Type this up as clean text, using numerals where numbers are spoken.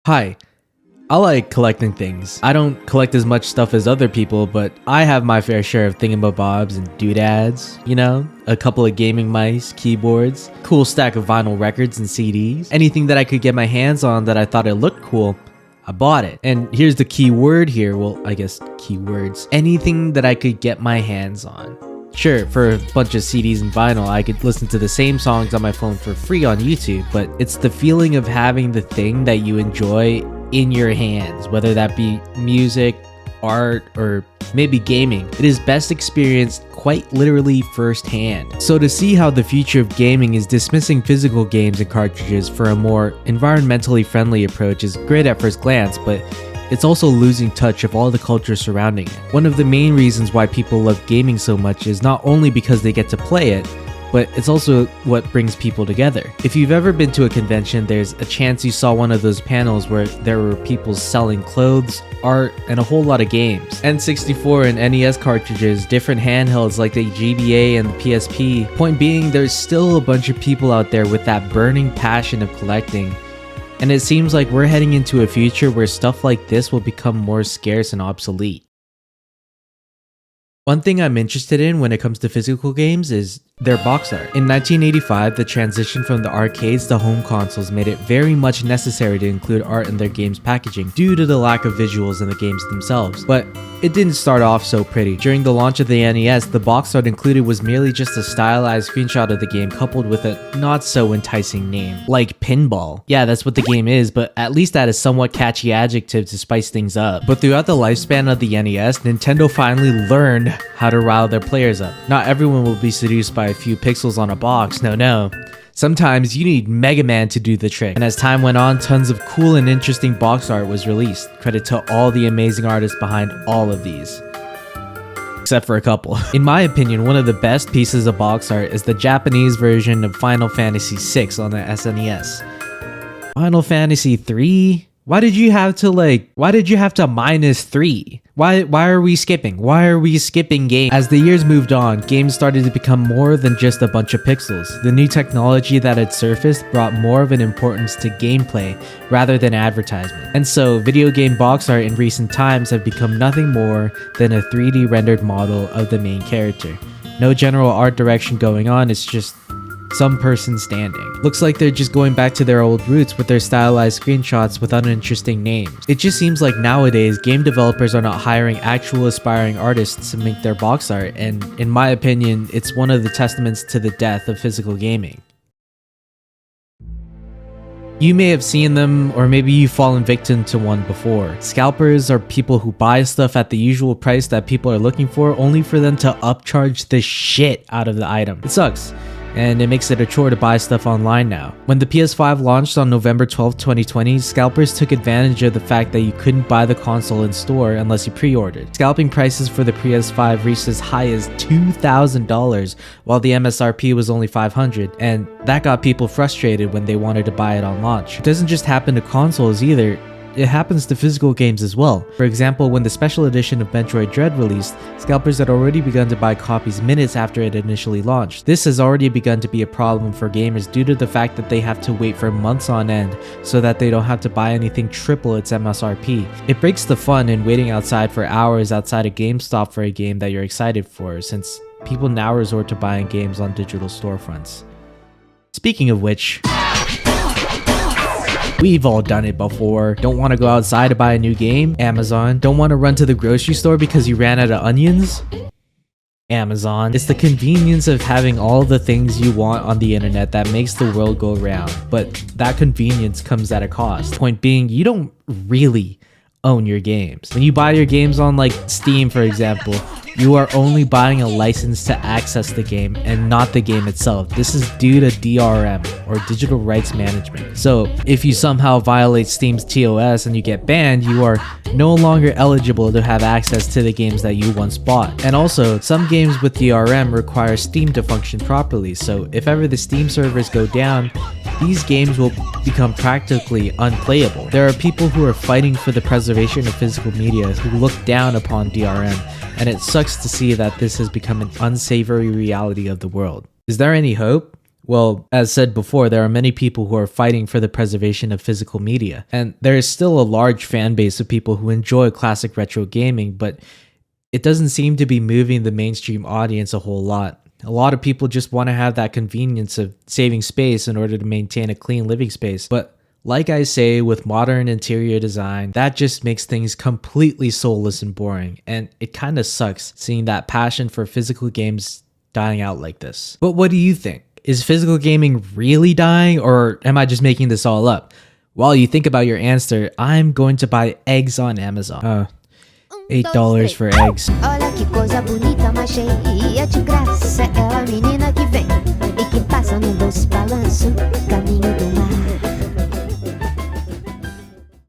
Hi, I like collecting things. I don't collect as much stuff as other people, but I have my fair share of thingamabobs and doodads, you know? A couple of gaming mice, keyboards, cool stack of vinyl records and CDs. Anything that I could get my hands on that I thought it looked cool, I bought it. And here's the key word here, well, I guess keywords. Anything that I could get my hands on. Sure, for a bunch of CDs and vinyl, I could listen to the same songs on my phone for free on YouTube, but it's the feeling of having the thing that you enjoy in your hands, whether that be music, art, or maybe gaming. It is best experienced quite literally firsthand. So to see how the future of gaming is dismissing physical games and cartridges for a more environmentally friendly approach is great at first glance, but it's also losing touch of all the culture surrounding it. One of the main reasons why people love gaming so much is not only because they get to play it, but it's also what brings people together. If you've ever been to a convention, there's a chance you saw one of those panels where there were people selling clothes, art, and a whole lot of games. N64 and NES cartridges, different handhelds like the GBA and the PSP. Point being, there's still a bunch of people out there with that burning passion of collecting. And it seems like we're heading into a future where stuff like this will become more scarce and obsolete. One thing I'm interested in when it comes to physical games is their box art. In 1985, the transition from the arcades to home consoles made it very much necessary to include art in their games packaging due to the lack of visuals in the games themselves. But it didn't start off so pretty. During the launch of the NES, the box art included was merely just a stylized screenshot of the game coupled with a not so enticing name, like pinball. Yeah, that's what the game is, but at least add a somewhat catchy adjective to spice things up. But throughout the lifespan of the NES, Nintendo finally learned how to rile their players up. Not everyone will be seduced by a few pixels on a box, no. Sometimes you need Mega Man to do the trick. And as time went on, tons of cool and interesting box art was released. Credit to all the amazing artists behind all of these. Except for a couple. In my opinion, one of the best pieces of box art is the Japanese version of Final Fantasy VI on the SNES. Final Fantasy 3? Why did you have to minus 3? Why are we skipping? Why are we skipping games? As the years moved on, games started to become more than just a bunch of pixels. The new technology that had surfaced brought more of an importance to gameplay rather than advertisement. And so, video game box art in recent times have become nothing more than a 3D rendered model of the main character. No general art direction going on, it's just some person standing. Looks like they're just going back to their old roots with their stylized screenshots with uninteresting names. It just seems like nowadays game developers are not hiring actual aspiring artists to make their box art, and in my opinion, it's one of the testaments to the death of physical gaming. You may have seen them, or maybe you've fallen victim to one before. Scalpers are people who buy stuff at the usual price that people are looking for, only for them to upcharge the shit out of the item. It sucks, and it makes it a chore to buy stuff online now. When the PS5 launched on November 12, 2020, scalpers took advantage of the fact that you couldn't buy the console in store unless you pre-ordered. Scalping prices for the PS5 reached as high as $2,000, while the MSRP was only $500, and that got people frustrated when they wanted to buy it on launch. It doesn't just happen to consoles either. It happens to physical games as well. For example, when the special edition of Metroid Dread released, scalpers had already begun to buy copies minutes after it initially launched. This has already begun to be a problem for gamers due to the fact that they have to wait for months on end so that they don't have to buy anything triple its MSRP. It breaks the fun in waiting outside for hours outside a GameStop for a game that you're excited for, since people now resort to buying games on digital storefronts. Speaking of which, we've all done it before. Don't want to go outside to buy a new game? Amazon. Don't want to run to the grocery store because you ran out of onions? Amazon. It's the convenience of having all the things you want on the internet that makes the world go round, but that convenience comes at a cost. Point being, you don't really own your games. When you buy your games on like Steam, for example, you are only buying a license to access the game and not the game itself. This is due to DRM, or digital rights management. So if you somehow violate Steam's TOS and you get banned, you are no longer eligible to have access to the games that you once bought. And also, some games with DRM require Steam to function properly, so if ever the Steam servers go down, these games will become practically unplayable. There are people who are fighting for the preservation of physical media who look down upon DRM, and it sucks to see that this has become an unsavory reality of the world. Is there any hope? Well, as said before, there are many people who are fighting for the preservation of physical media, and there is still a large fan base of people who enjoy classic retro gaming, but it doesn't seem to be moving the mainstream audience a whole lot. A lot of people just want to have that convenience of saving space in order to maintain a clean living space, but like I say, with modern interior design, that just makes things completely soulless and boring, and it kind of sucks seeing that passion for physical games dying out like this. But what do you think? Is physical gaming really dying, or am I just making this all up? While you think about your answer, I'm going to buy eggs on Amazon. $8 for eggs. Olha que coisa bonita, mas cheia de graça. É a menina que vem e que passa num doce balanço, caminho do mar.